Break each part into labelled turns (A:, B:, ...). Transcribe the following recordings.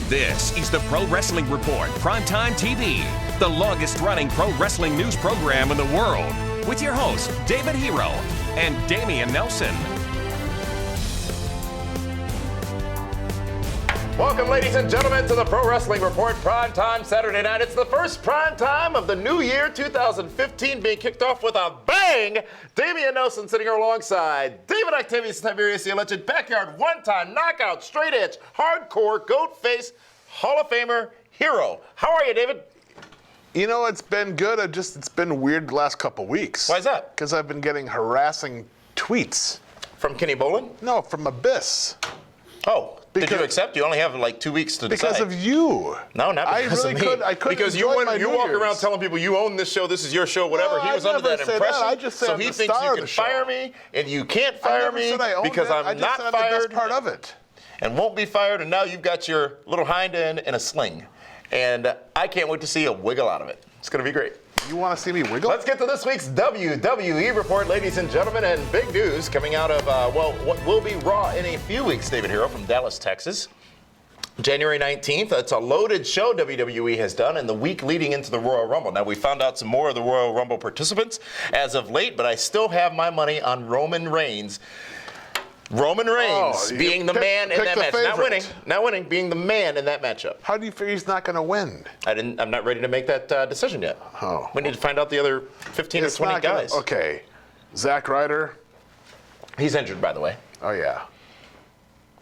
A: This is the Pro Wrestling Report Primetime TV, the longest-running pro wrestling news program in the world, with your hosts David Hero and Damian Nelson.
B: Welcome, ladies and gentlemen, to the Pro Wrestling Report Primetime Saturday night. It's the first primetime of the new year, 2015, being kicked off with a bang. Damian Nelson sitting here alongside David Octavius Tiberius, the alleged backyard one-time knockout, straight edge, hardcore, goat face, Hall of Famer, Hero. How are you, David?
C: You know, it's been good. It's been weird the last couple weeks.
B: Why is that?
C: Because I've been getting harassing tweets.
B: From Kenny Bolin?
C: No, from Abyss.
B: Oh. Did you accept? You only have like 2 weeks to decide.
C: Because of you.
B: No, not because of me.
C: I couldn't
B: because you walk around telling people you own this show, this is your show, whatever. He was under that impression.
C: I just said
B: so he thinks you can fire me, and you can't fire me because I'm not fired.
C: The best part of it.
B: And won't be fired, and now you've got your little hind end in a sling. And I can't wait to see you wiggle out of it. It's going to be great.
C: You want to see me wiggle?
B: Let's get to this week's WWE Report, ladies and gentlemen, and big news coming out of, what will be Raw in a few weeks, David Hero from Dallas, Texas. January 19th, it's a loaded show WWE has done in the week leading into the Royal Rumble. Now, we found out some more of the Royal Rumble participants as of late, but I still have my money on Roman Reigns. Roman Reigns being the man in that match. Not winning, being the man in that matchup.
C: How do you figure he's not going to win?
B: I'm not ready to make that decision yet.
C: Oh.
B: We need to find out the other 15 or 20 guys.
C: Okay. Zack Ryder?
B: He's injured, by the way.
C: Oh, yeah.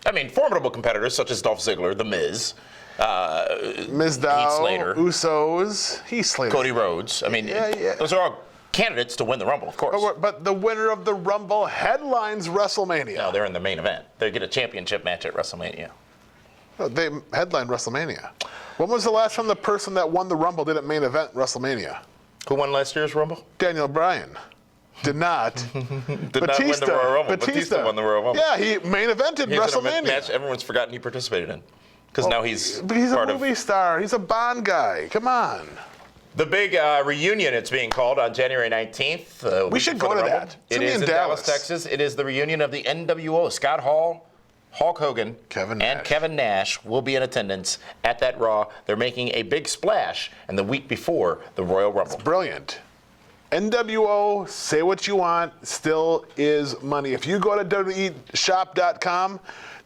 B: I mean, formidable competitors such as Dolph Ziggler, The Miz,
C: Mizdow,
B: Heath Slater,
C: Usos, Heath Slater,
B: Cody Rhodes. I mean, those are all candidates to win the Rumble, of course.
C: But the winner of the Rumble headlines WrestleMania.
B: No, they're in the main event. They get a championship match at WrestleMania.
C: No, they headlined WrestleMania. When was the last time the person that won the Rumble didn't main event WrestleMania?
B: Who won last year's Rumble?
C: Daniel Bryan. Did not.
B: Not win the Royal Rumble. Batista won the Royal Rumble.
C: Yeah, he main evented WrestleMania.
B: In a match everyone's forgotten he participated in. Because now he's
C: a movie star. He's a Bond guy. Come on.
B: The big reunion, it's being called, on January 19th.
C: We should go to that.
B: It is in Dallas, Texas. It is the reunion of the NWO. Scott Hall, Hulk Hogan, and Kevin Nash will be in attendance at that Raw. They're making a big splash in the week before the Royal Rumble.
C: It's brilliant. NWO, say what you want, still is money. If you go to WWEshop.com,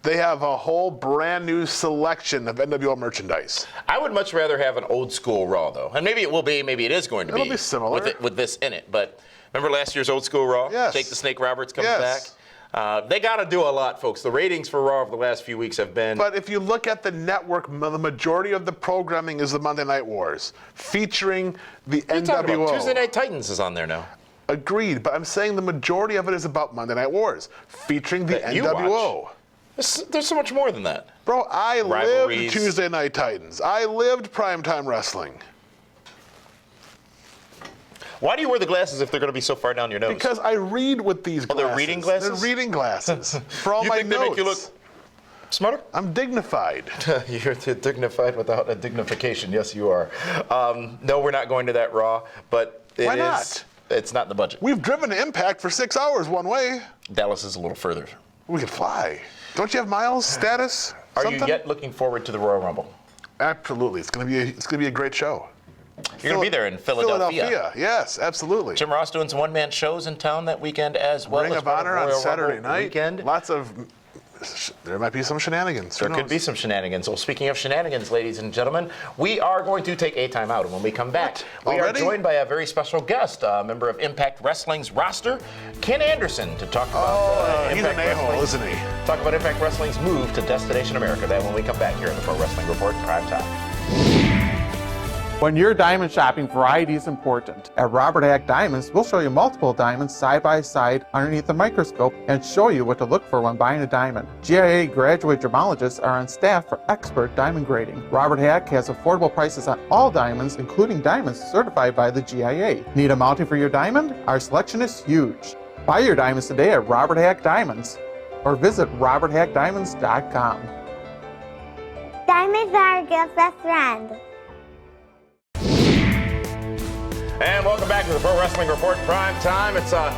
C: they have a whole brand new selection of NWO merchandise.
B: I would much rather have an old school Raw, though. And maybe it will be, maybe it is going to be.
C: It'll be similar.
B: With this in it. But remember last year's old school Raw?
C: Yes.
B: Jake the Snake Roberts comes back. They got to do a lot, folks. The ratings for Raw over the last few weeks have been...
C: But if you look at the network, the majority of the programming is the Monday Night Wars, featuring the NWO.
B: Tuesday Night Titans is on there now.
C: Agreed, but I'm saying the majority of it is about Monday Night Wars, featuring the NWO.
B: There's so much more than that.
C: Bro, I lived Tuesday Night Titans. I lived Primetime Wrestling.
B: Why do you wear the glasses if they're going to be so far down your nose?
C: Because I read with these glasses.
B: Oh, they're reading glasses?
C: They're reading glasses for all my notes.
B: You think they make you look smarter?
C: I'm dignified.
B: You're dignified without a dignification. Yes, you are. No, we're not going to that Raw, but
C: Why not?
B: It's not in the budget.
C: We've driven to Impact for 6 hours one way.
B: Dallas is a little further.
C: We could fly. Don't you have miles status?
B: Are you yet looking forward to the Royal Rumble?
C: Absolutely. It's going to be a great show.
B: You're going to be there in Philadelphia.
C: Yes, absolutely.
B: Jim Ross doing some one-man shows in town that weekend as well.
C: Ring of Honor on Saturday night.
B: Weekend.
C: There might be some shenanigans.
B: There could be some shenanigans. Well, speaking of shenanigans, ladies and gentlemen, we are going to take a time out. And when we come back, we are joined by a very special guest, a member of Impact Wrestling's roster, Ken Anderson, to talk about
C: he's an a-hole, isn't he?
B: Talk about Impact Wrestling's move to Destination America. That when we come back here in the Pro Wrestling Report Prime Time.
D: When you're diamond shopping, variety is important. At Robert Hack Diamonds, we'll show you multiple diamonds side by side underneath the microscope and show you what to look for when buying a diamond. GIA graduate gemologists are on staff for expert diamond grading. Robert Hack has affordable prices on all diamonds, including diamonds certified by the GIA. Need a mounting for your diamond? Our selection is huge. Buy your diamonds today at Robert Hack Diamonds or visit roberthackdiamonds.com.
E: Diamonds are a girl's best friend.
B: And welcome back to the Pro Wrestling Report Prime Time. It's a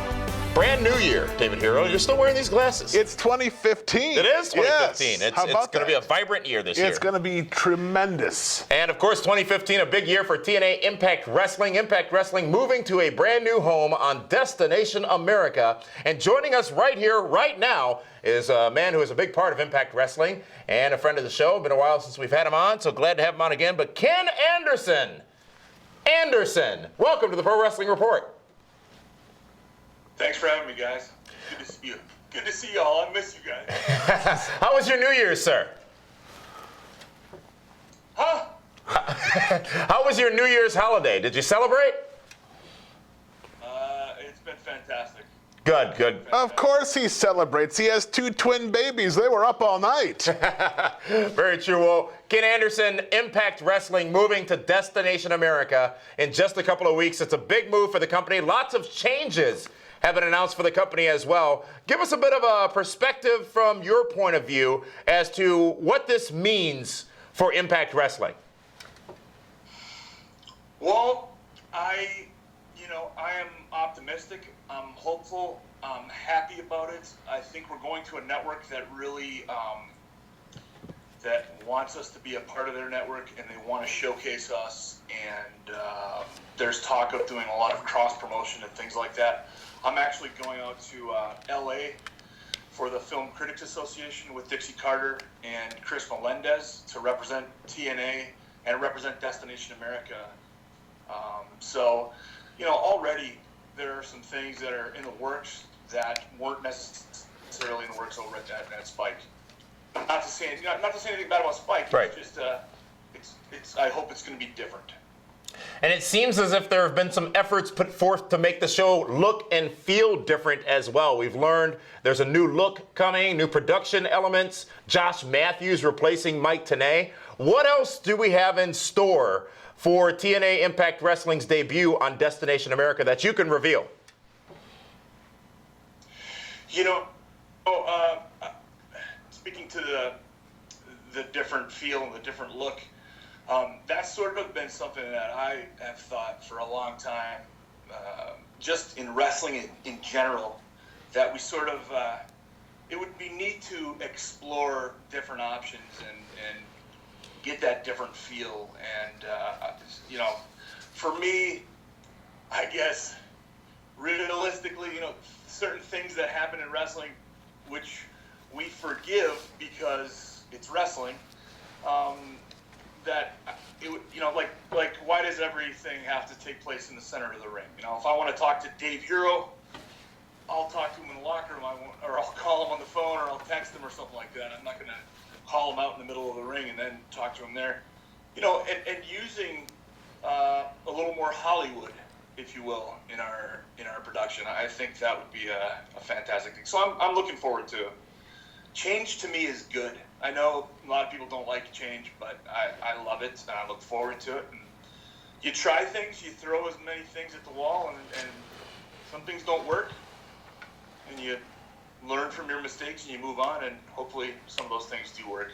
B: brand new year, David Hero. You're still wearing these glasses.
C: It's 2015.
B: It is 2015.
C: Yes.
B: It's
C: How about
B: going to be a
C: that?
B: vibrant year this year.
C: It's going to be tremendous.
B: And of course, 2015, a big year for TNA Impact Wrestling. Impact Wrestling moving to a brand new home on Destination America. And joining us right here, right now, is a man who is a big part of Impact Wrestling and a friend of the show. Been a while since we've had him on, so glad to have him on again. But Ken Anderson. Anderson, welcome to the Pro Wrestling Report.
F: Thanks for having me, guys. Good to see you. Good to see y'all. I miss you guys.
B: How was your New Year's, sir?
F: Huh?
B: How was your New Year's holiday? Did you celebrate?
F: It's been fantastic.
B: Good, good.
C: Of course he celebrates. He has 2 twin babies. They were up all night.
B: Very true. Well, Ken Anderson, Impact Wrestling, moving to Destination America in just a couple of weeks. It's a big move for the company. Lots of changes have been announced for the company as well. Give us a bit of a perspective from your point of view as to what this means for Impact Wrestling.
F: Well, I am optimistic. I'm hopeful. I'm happy about it. I think we're going to a network that really that wants us to be a part of their network, and they want to showcase us. And there's talk of doing a lot of cross promotion and things like that. I'm actually going out to LA for the Film Critics Association with Dixie Carter and Chris Melendez to represent TNA and represent Destination America. So, already there are some things that are in the works that weren't necessarily in the works over at Spike. Not to say anything bad about Spike.
B: Right.
F: It's just, I hope it's going to be different.
B: And it seems as if there have been some efforts put forth to make the show look and feel different as well. We've learned there's a new look coming, new production elements, Josh Matthews replacing Mike Tenay. What else do we have in store for TNA Impact Wrestling's debut on Destination America that you can reveal?
F: Speaking to the different feel and the different look, that's sort of been something that I have thought for a long time, just in wrestling in general, that we sort of, it would be neat to explore different options and get that different feel. And, for me, I guess, realistically, certain things that happen in wrestling, which we forgive because it's wrestling, that it would, like why does everything have to take place in the center of the ring? If I want to talk to Dave Hero, I'll talk to him in the locker room, or I'll call him on the phone, or I'll text him or something like that. I'm not going to call him out in the middle of the ring and then talk to him there. And using a little more Hollywood, if you will, in our production. I think that would be a fantastic thing. So I'm looking forward to it. Change to me is good. I know a lot of people don't like change, but I love it, and I look forward to it. And you try things, you throw as many things at the wall, and some things don't work, and you learn from your mistakes, and you move on, and hopefully some of those things do work.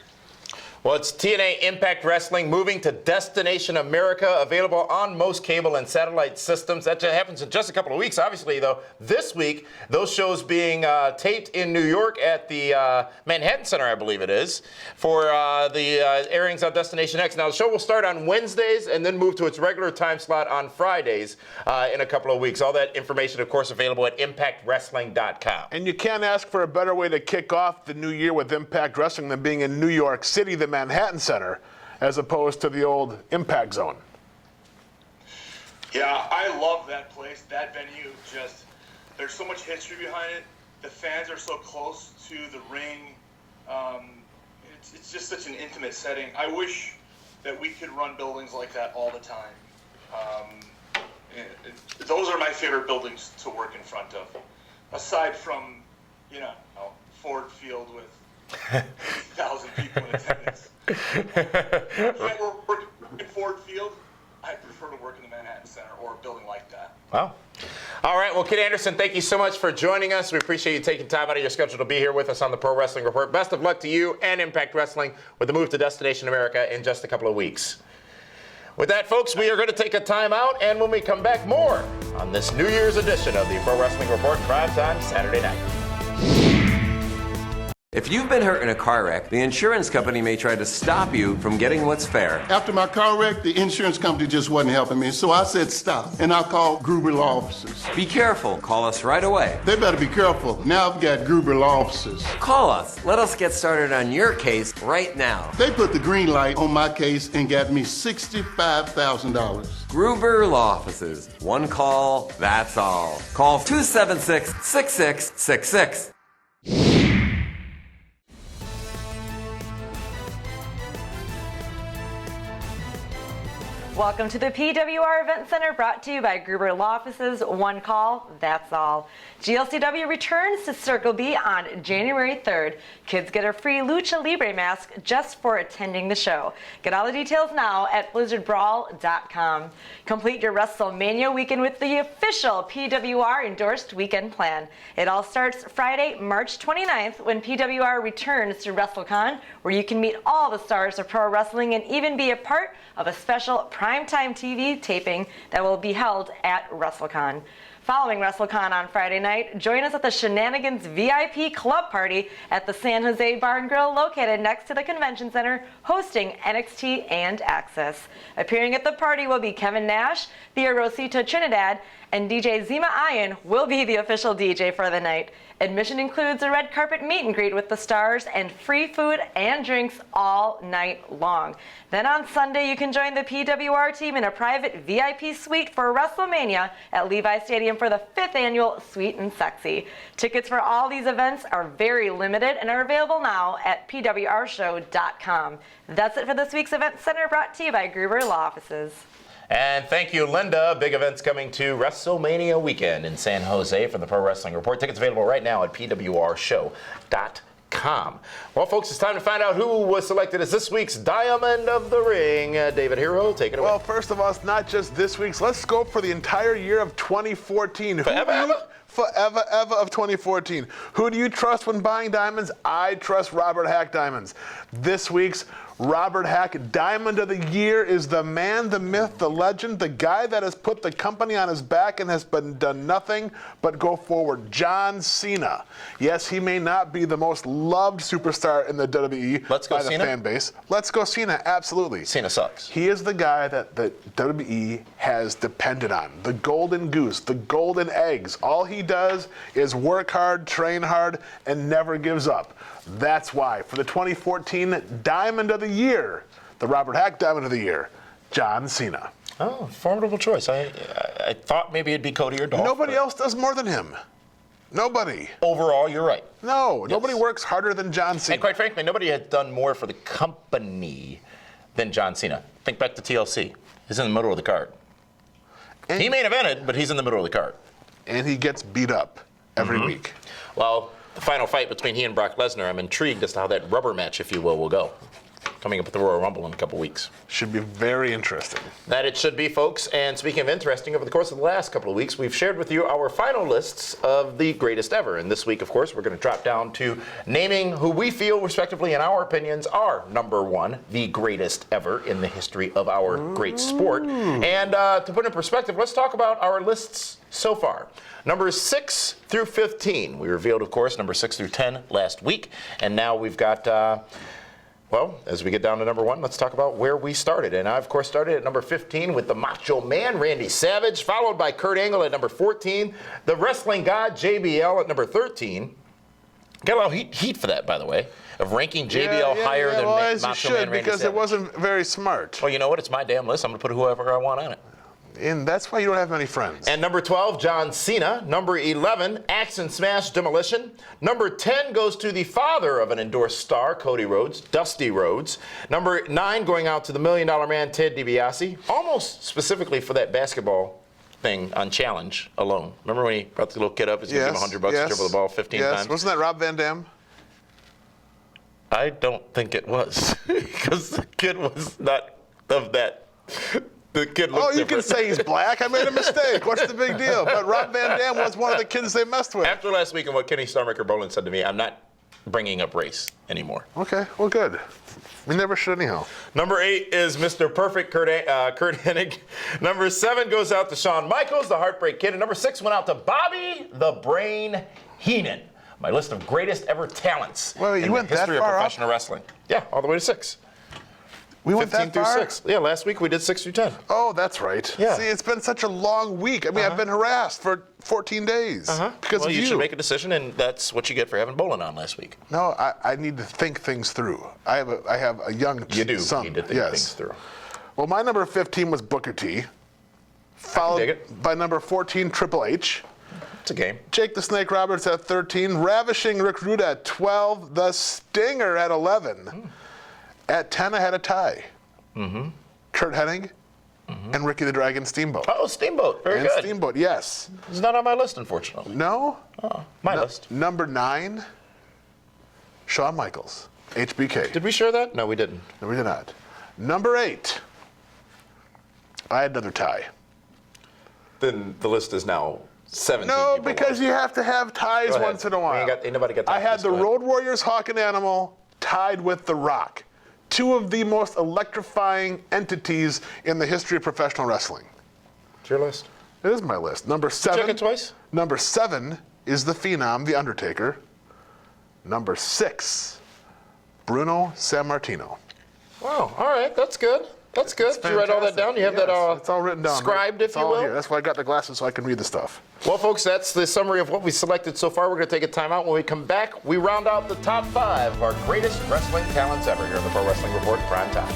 B: Well, it's TNA Impact Wrestling moving to Destination America, available on most cable and satellite systems. That happens in just a couple of weeks. Obviously, though, this week, those shows being taped in New York at the Manhattan Center, I believe it is, for the airings on Destination X. Now, the show will start on Wednesdays and then move to its regular time slot on Fridays in a couple of weeks. All that information, of course, available at ImpactWrestling.com.
C: And you can't ask for a better way to kick off the new year with Impact Wrestling than being in New York City, the Manhattan Center, as opposed to the old Impact Zone.
F: Yeah, I love that place, that venue. Just, there's so much history behind it. The fans are so close to the ring. It's just such an intimate setting. I wish that we could run buildings like that all the time. Those are my favorite buildings to work in front of, aside from, Ford Field with 50,000 people in attendance. If we're working in Ford Field, I prefer to work in the Manhattan Center or a building like that.
B: Wow. All right. Well, Ken Anderson, thank you so much for joining us. We appreciate you taking time out of your schedule to be here with us on the Pro Wrestling Report. Best of luck to you and Impact Wrestling with the move to Destination America in just a couple of weeks. With that, folks, we are going to take a time out, and when we come back, more on this New Year's edition of the Pro Wrestling Report Primetime Saturday night.
G: If you've been hurt in a car wreck, the insurance company may try to stop you from getting what's fair.
H: After my car wreck, the insurance company just wasn't helping me, so I said stop, and I called Gruber Law Offices.
G: Be careful. Call us right away.
H: They better be careful. Now I've got Gruber Law Offices.
G: Call us. Let us get started on your case right now.
H: They put the green light on my case and got me $65,000.
G: Gruber Law Offices. One call, that's all. Call 276-6666.
I: Welcome to the PWR Event Center, brought to you by Gruber Law Offices. One call, that's all. GLCW returns to Circle B on January 3rd. Kids get a free Lucha Libre mask just for attending the show. Get all the details now at blizzardbrawl.com. Complete your WrestleMania weekend with the official PWR endorsed weekend plan. It all starts Friday, March 29th, when PWR returns to WrestleCon, where you can meet all the stars of pro wrestling and even be a part of a special PrimeTime TV taping that will be held at WrestleCon. Following WrestleCon on Friday night, join us at the Shenanigans VIP Club Party at the San Jose Bar and Grill, located next to the Convention Center, hosting NXT and Access. Appearing at the party will be Kevin Nash, Thea Rosita Trinidad, and DJ Zima Ian will be the official DJ for the night. Admission includes a red carpet meet and greet with the stars and free food and drinks all night long. Then on Sunday, you can join the PWR team in a private VIP suite for WrestleMania at Levi Stadium for the 5th annual Sweet and Sexy. Tickets for all these events are very limited and are available now at pwrshow.com. That's it for this week's Event Center, brought to you by Gruber Law Offices.
B: And thank you, Linda. Big events coming to WrestleMania weekend in San Jose from the Pro Wrestling Report. Tickets available right now at pwrshow.com. Well, folks, it's time to find out who was selected as this week's Diamond of the Ring. David Hero, take it away.
C: Well, first of all, it's not just this week's. Let's go for the entire year of 2014.
B: Forever?
C: Forever of 2014. Who do you trust when buying diamonds? I trust Robert Hack Diamonds. This week's Robert Hack Diamond of the Year is the man, the myth, the legend, the guy that has put the company on his back and has done nothing but go forward. John Cena. Yes, he may not be the most loved superstar in the WWE
B: Let's go
C: by the
B: Cena?
C: fan base. Let's go Cena, absolutely.
B: Cena sucks.
C: He is the guy that the WWE has depended on. The golden goose, the golden eggs. All he does is work hard, train hard, and never gives up. That's why, for the 2014 Diamond of the Year, the Robert Hack Diamond of the Year, John Cena.
B: Oh, formidable choice. I thought maybe it'd be Cody or Dolph.
C: Nobody else does more than him. Nobody.
B: Overall, you're right.
C: No,
B: Yes.
C: nobody works harder than John Cena.
B: And quite frankly, nobody has done more for the company than John Cena. Think back to TLC. He's in the middle of the card.
C: And
B: He main evented, but he's in the middle of the card.
C: and he gets beat up every week.
B: Well, the final fight between he and Brock Lesnar, I'm intrigued as to how that rubber match, if you will go. Coming up at the Royal Rumble in a couple weeks.
C: Should be very interesting.
B: That it should be, folks. And speaking of interesting, over the course of the last couple of weeks, we've shared with you our final lists of the greatest ever. And this week, of course, we're going to drop down to naming who we feel, respectively, in our opinions, are number one, the greatest ever in the history of our great sport. And to put in perspective, let's talk about our lists so far. Numbers 6 through 15. We revealed, of course, number 6 through 10 last week. And now we've got... well, as we get down to number 1, let's talk about where we started. And I, of course, started at number 15 with the Macho Man, Randy Savage, followed by Kurt Angle at number 14, the Wrestling God, JBL, at number 13. Got a lot of heat for that, by the way, of ranking JBL higher than
C: as you
B: Macho
C: should,
B: Man, Randy
C: because
B: Savage.
C: it wasn't very smart.
B: Well, you know what? It's my damn list. I'm going to put whoever I want on it.
C: And that's why you don't have many friends.
B: And number 12, John Cena. Number 11, Axe and Smash Demolition. Number 10 goes to the father of an endorsed star, Cody Rhodes, Dusty Rhodes. Number 9 going out to the $1 Million Man, Ted DiBiase, almost specifically for that basketball thing on Challenge alone. Remember when he brought the little kid up, he's going to give him $100 to dribble the ball 15 times?
C: Wasn't that Rob Van Dam?
B: I don't think it was, because the kid was not of that. The kid looked
C: you can
B: different.
C: say he's black. I made a mistake. What's the big deal? But Rob Van Dam was one of the kids they messed with.
B: After last week and what Kenny Starmaker Bolin said to me, I'm not bringing up race anymore.
C: Okay, well, good. We never should anyhow.
B: Number 8 is Mr. Perfect, Kurt Hennig. Number 7 goes out to Shawn Michaels, the Heartbreak Kid. And number 6 went out to Bobby the Brain Heenan. My list of greatest ever talents in the history of professional wrestling. Yeah, all the way to 6.
C: We went that far?
B: 6. Yeah, last week we did 6 through 10.
C: Oh, that's right.
B: Yeah.
C: See, it's been such a long week. I mean, I've been harassed for 14 days because of you.
B: You should make a decision, and that's what you get for having bowling on last week.
C: No, I need to think things through. I have a young son.
B: You do need to think things through.
C: Well, my number 15 was Booker T, followed by number 14, Triple H.
B: It's a game.
C: Jake the Snake Roberts at 13, Ravishing Rick Rude at 12, The Stinger at 11. At 10, I had a tie. Kurt Hennig and Ricky the Dragon Steamboat.
B: Oh, Steamboat. Very good.
C: Steamboat, yes.
B: It's not on my list, unfortunately.
C: No?
B: Oh, my list.
C: Number 9, Shawn Michaels, HBK.
B: Did we share that? No, we didn't.
C: No, we did not. Number 8, I had another tie.
B: Then the list is now 17.
C: No, because you have to have ties once in a while.
B: Ain't nobody got
C: I had the Road Warriors, Hawk and Animal, tied with The Rock. 2 of the most electrifying entities in the history of professional wrestling.
B: It's your list.
C: It is my list. Number 7.
B: Check it twice.
C: Number 7 is the Phenom, The Undertaker. Number 6, Bruno Sammartino.
B: Wow. All right. That's good. That's good. Did you write all that down? You have that
C: it's all written down.
B: Scribed, if
C: it's
B: you
C: all
B: will?
C: Here. That's why I got the glasses so I can read the stuff.
B: Well, folks, that's the summary of what we selected so far. We're going to take a time out. When we come back, we round out the top 5 of our greatest wrestling talents ever here on the Pro Wrestling Report Prime Time.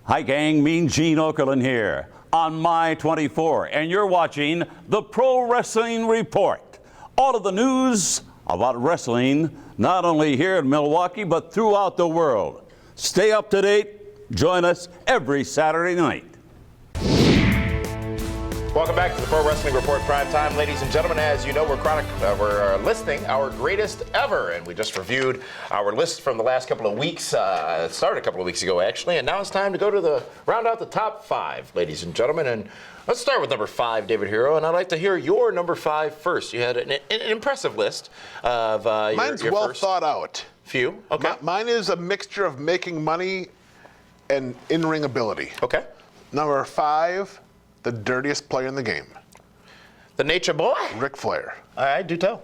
J: Hi gang, Mean Gene Okerlund here on My 24, and you're watching the Pro Wrestling Report. All of the news about wrestling, not only here in Milwaukee, but throughout the world. Stay up to date. Join us every Saturday night.
B: Welcome back to the Pro Wrestling Report Prime Time. Ladies and gentlemen, as you know, we're listing our greatest ever, and we just reviewed our list from the last couple of weeks. It started a couple of weeks ago, actually, and now it's time to go to round out the top 5, ladies and gentlemen. And let's start with number 5, David Hero, and I'd like to hear your number 5 first. You had an impressive list of
C: Mine's
B: your
C: well
B: first
C: thought out.
B: Few, okay.
C: Mine is a mixture of making money and in-ring ability.
B: Okay.
C: Number 5, the dirtiest player in the game.
B: The Nature Boy?
C: Ric Flair.
B: All right, do tell.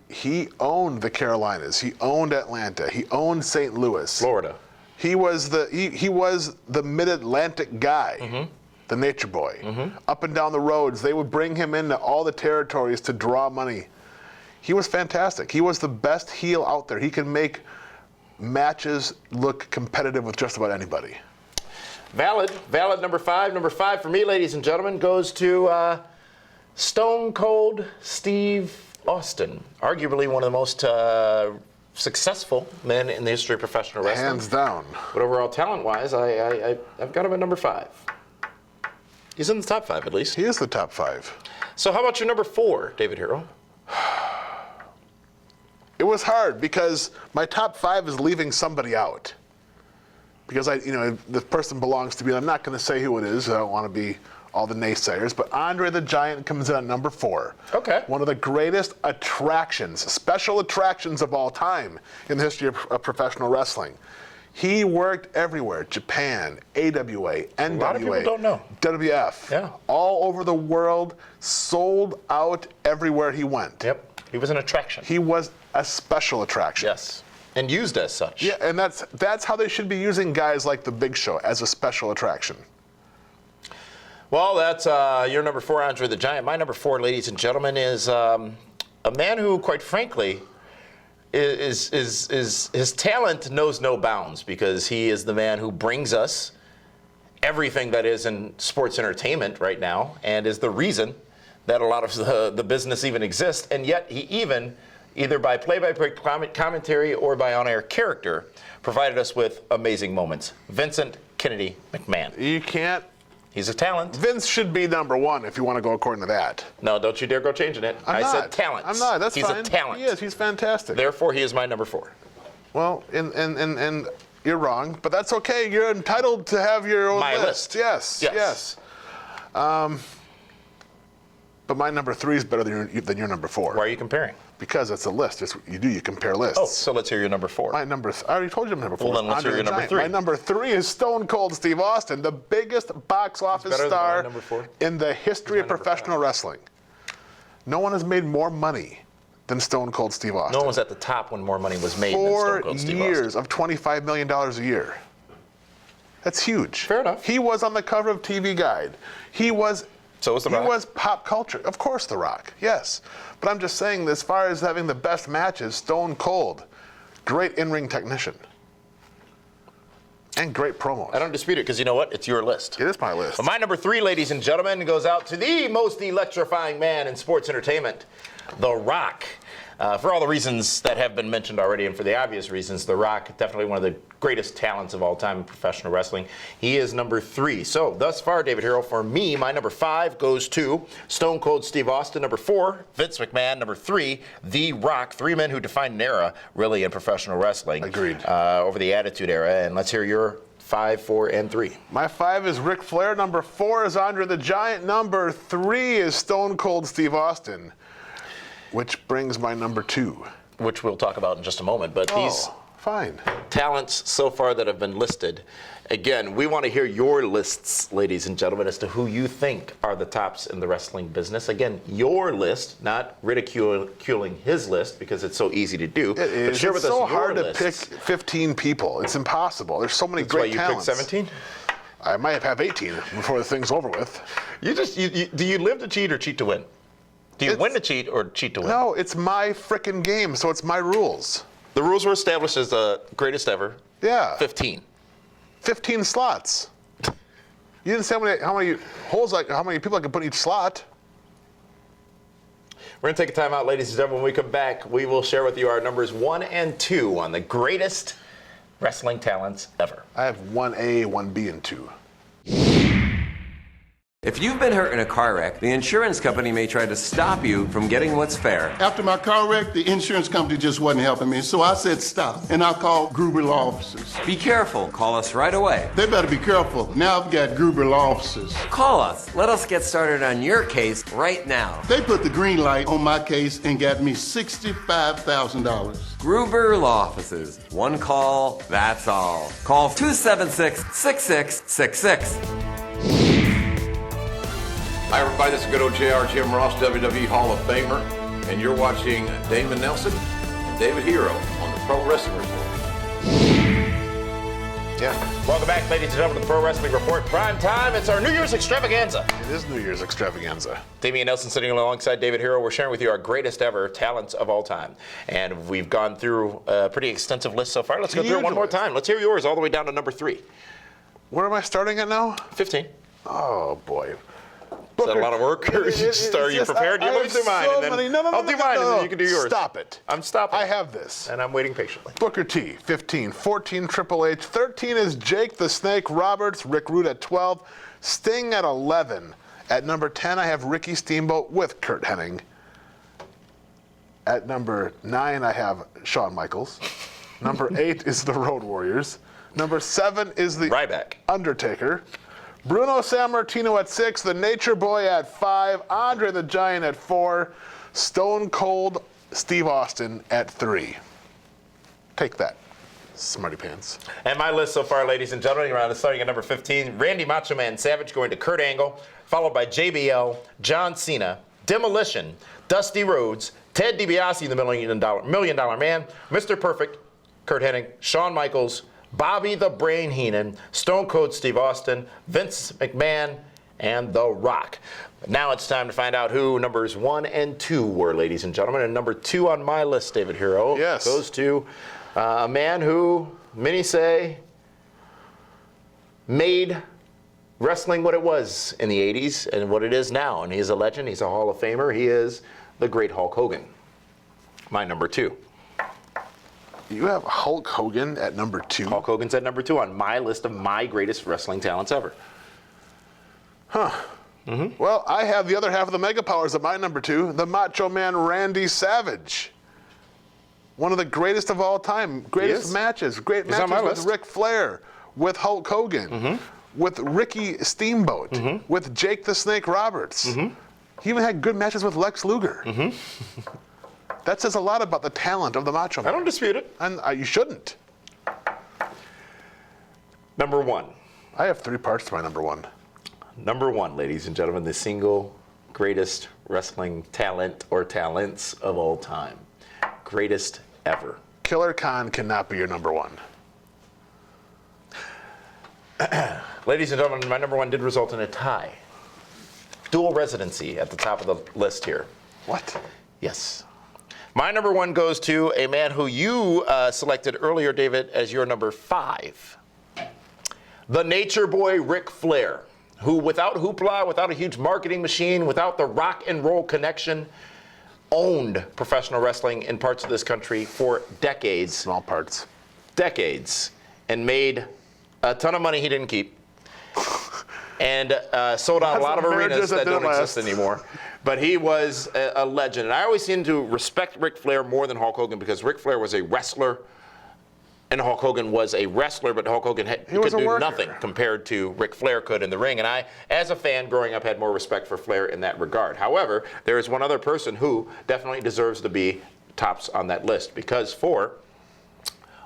C: He owned the Carolinas. He owned Atlanta. He owned St. Louis.
B: Florida.
C: He was the Mid-Atlantic guy, the Nature Boy. Up and down the roads, they would bring him into all the territories to draw money. He was fantastic. He was the best heel out there. He can make matches look competitive with just about anybody.
B: Valid number 5. Number 5 for me, ladies and gentlemen, goes to Stone Cold Steve Austin. Arguably one of the most successful men in the history of professional wrestling.
C: Hands down.
B: But overall talent-wise, I've got him at number 5. He's in the top 5 at least.
C: He is the top 5.
B: So how about your number 4, David Hero?
C: It was hard because my top 5 is leaving somebody out. Because the person belongs to me. I'm not going to say who it is. I don't want to be all the naysayers. But Andre the Giant comes in at number 4.
B: Okay.
C: One of the greatest attractions, special attractions of all time in the history of professional wrestling. He worked everywhere. Japan, AWA, NWA.
B: A lot of people don't know.
C: WWF.
B: Yeah.
C: All over the world, sold out everywhere he went.
B: Yep. He was an attraction.
C: He was a special attraction.
B: Yes. And used as such.
C: Yeah, and that's how they should be using guys like the Big Show, as a special attraction.
B: Well, that's your number 4, Andre the Giant. My number 4, ladies and gentlemen, is a man who, quite frankly, is his talent knows no bounds, because he is the man who brings us everything that is in sports entertainment right now, and is the reason that a lot of the business even exists. And yet he even, either by play-by-play commentary or by on-air character, provided us with amazing moments. Vincent Kennedy McMahon.
C: You can't.
B: He's a talent.
C: Vince should be number 1 if you want to go according to that.
B: No, don't you dare go changing it. I said talent.
C: I'm not. That's
B: he's
C: fine.
B: He's a talent.
C: He is. He's fantastic.
B: Therefore, he is my number 4.
C: Well, and you're wrong, but that's okay. You're entitled to have your own
B: list.
C: Yes. But my number 3 is better than your number 4.
B: Why are you comparing?
C: Because it's a list. You compare lists.
B: Oh, so let's hear your number 4.
C: I already told you I'm number 4.
B: Well, then let's hear your number 3.
C: My number 3 is Stone Cold Steve Austin, the biggest box office star in the history of professional wrestling. No one has made more money than Stone Cold Steve Austin.
B: No one was at the top when more money was made than Stone Cold Steve Austin.
C: 4 years of $25 million a year. That's huge.
B: Fair enough.
C: He was on the cover of TV Guide. He was
B: So was The Rock.
C: He was pop culture. Of course, The Rock. Yes. But I'm just saying, as far as having the best matches, Stone Cold, great in-ring technician. And great promos.
B: I don't dispute it, because you know what? It's your list.
C: It is my list.
B: But my number 3, ladies and gentlemen, goes out to the most electrifying man in sports entertainment, The Rock. For all the reasons that have been mentioned already, and for the obvious reasons, The Rock, definitely one of the greatest talents of all time in professional wrestling. He is number 3. So, thus far, David Hero, for me, my number 5 goes to Stone Cold Steve Austin. Number 4, Vince McMahon. Number 3, The Rock. 3 men who defined an era, really, in professional wrestling.
C: Agreed.
B: Over the Attitude Era. And let's hear your 5, 4, and 3.
C: My 5 is Ric Flair. Number 4 is Andre the Giant. Number 3 is Stone Cold Steve Austin. Which brings my number 2.
B: Which we'll talk about in just a moment. But these
C: fine
B: talents so far that have been listed, again, we want to hear your lists, ladies and gentlemen, as to who you think are the tops in the wrestling business. Again, your list, not ridiculing his list, because it's so easy to do.
C: It is.
B: But share with
C: it's so
B: us your
C: hard to
B: lists.
C: pick 15 people. It's impossible. There's so many great talents.
B: That's why you picked 17?
C: I might have 18 before the thing's over with.
B: Do you live to cheat or cheat to win? Do you win to cheat or cheat to win?
C: No, it's my frickin' game, so it's my rules.
B: The rules were established as the greatest ever.
C: Yeah.
B: 15.
C: 15 slots. You didn't say how many holes, how many people I could put in each slot.
B: We're going to take a time out, ladies and gentlemen. When we come back, we will share with you our numbers 1 and 2 on the greatest wrestling talents ever.
C: I have 1A, 1B, and 2.
G: If you've been hurt in a car wreck, the insurance company may try to stop you from getting what's fair.
H: After my car wreck, the insurance company just wasn't helping me, so I said stop, and I called Gruber Law Offices.
G: Be careful. Call us right away.
H: They better be careful. Now I've got Gruber Law Offices.
G: Call us. Let us get started on your case right now.
H: They put the green light on my case and got me $65,000.
G: Gruber Law Offices. One call, that's all. Call 276-6666.
K: Hi everybody, this is good old JR Jim Ross, WWE Hall of Famer, and you're watching Damon Nelson and David Hero on the Pro Wrestling Report.
B: Yeah. Welcome back, ladies and gentlemen, to the Pro Wrestling Report. Prime time. It's our New Year's extravaganza.
C: It is New Year's extravaganza.
B: Damian Nelson sitting alongside David Hero. We're sharing with you our greatest ever talents of all time. And we've gone through a pretty extensive list so far. Let's go through it one more time. Let's hear yours all the way down to number 3.
C: Where am I starting at now?
B: 15.
C: Oh, boy.
B: Is that a lot of work, or are you prepared? You move through mine, and then I'll do mine, and then you can do yours.
C: Stop it.
B: I'm stopping.
C: I have this.
B: And I'm waiting patiently.
C: Booker T, 15. 14, Triple H. 13 is Jake the Snake Roberts. Rick Rude at 12. Sting at 11. At number 10, I have Ricky Steamboat with Kurt Hennig. At number 9, I have Shawn Michaels. Number 8 is the Road Warriors. Number 7 is the
B: Ryback.
C: Undertaker. Bruno Sammartino at 6, the Nature Boy at 5, Andre the Giant at 4, Stone Cold Steve Austin at 3. Take that. Smarty pants.
B: And my list so far, ladies and gentlemen, starting at number 15, Randy Macho Man Savage going to Kurt Angle, followed by JBL, John Cena, Demolition, Dusty Rhodes, Ted DiBiase, the $1 Million Dollar Man, Mr. Perfect, Kurt Hennig, Shawn Michaels, Bobby the Brain Heenan, Stone Cold Steve Austin, Vince McMahon, and The Rock. Now it's time to find out who numbers 1 and 2 were, ladies and gentlemen. And number 2 on my list, David Hero, goes to a man who many say made wrestling what it was in the 80s and what it is now. And he's a legend. He's a Hall of Famer. He is the great Hulk Hogan. My number 2.
C: You have Hulk Hogan at number 2?
B: Hulk Hogan's at number 2 on my list of my greatest wrestling talents ever.
C: Huh. Mm-hmm. Well, I have the other half of the Mega Powers at my number 2, the Macho Man Randy Savage. One of the greatest of all time. Greatest matches. Great matches with Ric Flair, with Hulk Hogan, with Ricky Steamboat, with Jake the Snake Roberts. He even had good matches with Lex Luger. That says a lot about the talent of the Macho Man.
B: I don't dispute it.
C: And you shouldn't.
B: Number 1.
C: I have 3 parts to my number 1.
B: Number 1, ladies and gentlemen, the single greatest wrestling talent or talents of all time. Greatest ever.
C: Killer Khan cannot be your number 1.
B: Ladies and gentlemen, my number 1 did result in a tie. Dual residency at the top of the list here.
C: What?
B: Yes. My number 1 goes to a man who you selected earlier, David, as your number 5. The Nature Boy Ric Flair, who without hoopla, without a huge marketing machine, without the rock and roll connection, owned professional wrestling in parts of this country for decades.
C: Small parts.
B: Decades. And made a ton of money he didn't keep. And sold out a lot of arenas that don't exist anymore. But he was a legend. And I always seem to respect Ric Flair more than Hulk Hogan because Ric Flair was a wrestler and Hulk Hogan was a wrestler, but Hulk Hogan could do nothing compared to Ric Flair could in the ring. And I, as a fan growing up, had more respect for Flair in that regard. However, there is one other person who definitely deserves to be tops on that list because for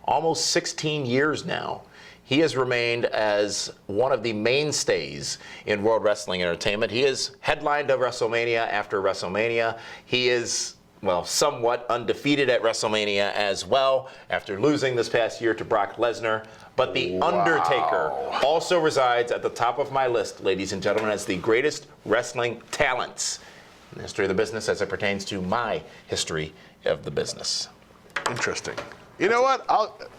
B: almost 16 years now, he has remained as one of the mainstays in World Wrestling Entertainment. He is headlined of WrestleMania after WrestleMania. He is, well, somewhat undefeated at WrestleMania as well after losing this past year to Brock Lesnar. But The Undertaker also resides at the top of my list, ladies and gentlemen, as the greatest wrestling talents in the history of the business as it pertains to my history of the business.
C: Interesting. You know what?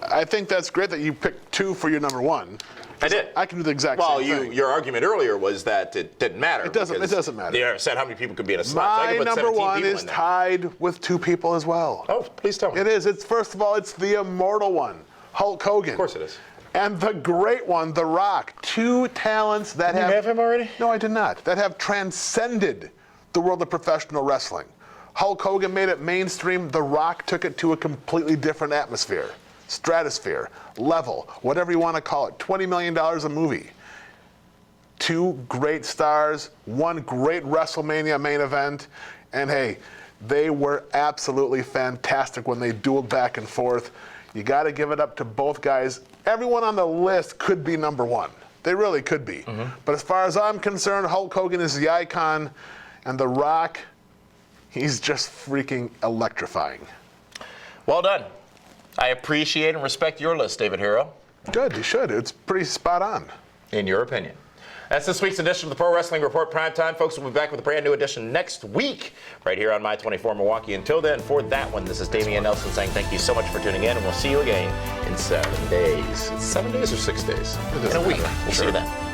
C: I think that's great that you picked 2 for your number 1.
B: I did.
C: I can do the exact same thing.
B: Well, your argument earlier was that it didn't matter.
C: It doesn't matter.
B: You said how many people could be in a slot.
C: My number 1 is tied with 2 people as well.
B: Oh, please tell me.
C: It is. It's first of all, it's the immortal one, Hulk Hogan.
B: Of course it is.
C: And the great one, The Rock. 2 talents that
B: Did you have him already?
C: No, I did not. That have transcended the world of professional wrestling. Hulk Hogan made it mainstream. The Rock took it to a completely different atmosphere, stratosphere, level, whatever you want to call it. $20 million a movie. 2 great stars, 1 great WrestleMania main event, and hey, they were absolutely fantastic when they dueled back and forth. You got to give it up to both guys. Everyone on the list could be number 1. They really could be. But as far as I'm concerned, Hulk Hogan is the icon, and The Rock, he's just freaking electrifying.
B: Well done. I appreciate and respect your list, David Hero.
C: Good, you should. It's pretty spot on.
B: In your opinion. That's this week's edition of the Pro Wrestling Report Primetime. Folks, we'll be back with a brand new edition next week right here on My 24 Milwaukee. Until then, for that one, this is Damian Nelson saying thank you so much for tuning in, and we'll see you again in 7 days. It's 7 days or 6 days? In a week. We'll see you then.